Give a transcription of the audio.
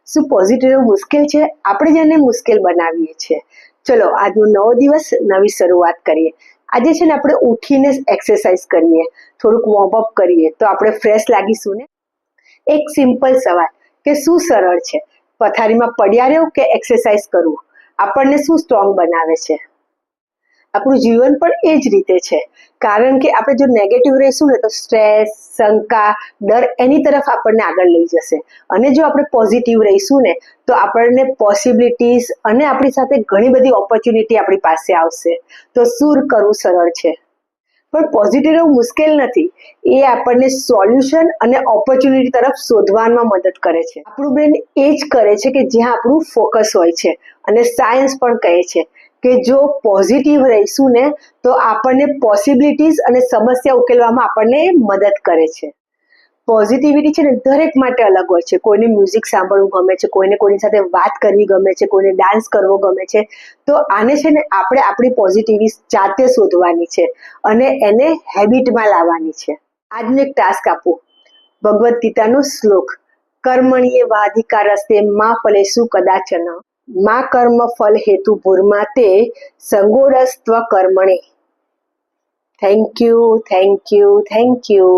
શું પોઝિટિવ મુશ્કેલ છે? આપણે જેને મુશ્કેલ બનાવીએ છીએ. ચલો આજનો નવો દિવસ, નવી શરૂઆત કરીએ. આજે છે ને આપણે ઉઠીને એક્સરસાઇઝ કરીએ, થોડુંક વોર્મઅપ કરીએ તો આપણે ફ્રેશ લાગીશું ને. એક સિમ્પલ સવાલ કે શું સરળ છે, પથારીમાં પડ્યા રહેવું કે એક્સરસાઇઝ કરવું? આપણને શું સ્ટ્રોંગ બનાવે છે? આપણું જીવન પણ એ જ રીતે છે, કારણ કે આપણે જો નેગેટિવ રહીશું ને તો સ્ટ્રેસ, શંકા, ડર એની તરફ આપણને આગળ લઈ જશે. અને જો આપણે પોઝિટિવ રહીશું ને તો આપણને પોસિબિલિટીઝ અને આપણી સાથે ઘણી બધી ઓપોર્ચ્યુનિટી આપણી પાસે આવશે. તો શું કરવું સરળ છે, પણ પોઝિટિવ રહેવું મુશ્કેલ નથી. એ આપણને સોલ્યુશન અને ઓપોર્ચ્યુનિટી તરફ શોધવામાં મદદ કરે છે. આપણું બ્રેન એ જ કરે છે કે જ્યાં આપણું ફોકસ હોય છે. અને સાયન્સ પણ કહે છે કે જો પોઝિટિવ રહીશું ને તો આપણને પોસિબિલિટીઝ અને સમસ્યા ઉકેલવામાં આપણને મદદ કરે છે. પોઝિટિવિટી છે ને દરેક માટે અલગ હોય છે. કોઈને મ્યુઝિક સાંભળવું ગમે છે, કોઈને કોઈની સાથે વાત કરવી ગમે છે, કોઈને ડાન્સ કરવો ગમે છે. તો આને છે ને આપણે આપણી પોઝિટિવિટી જાતે શોધવાની છે અને એને હેબિટમાં લાવવાની છે. આજનો એક ટાસ્ક આપો. ભગવદ્ ગીતાનો શ્લોક, કર્મણ્યે વાધિકારસ્તે મા ફલેષુ કદાચન મા કર્મ ફલ હેતુ ભૂર્માતે સંગોડસ્ત્વ કર્મણે. Thank you, thank you, thank you.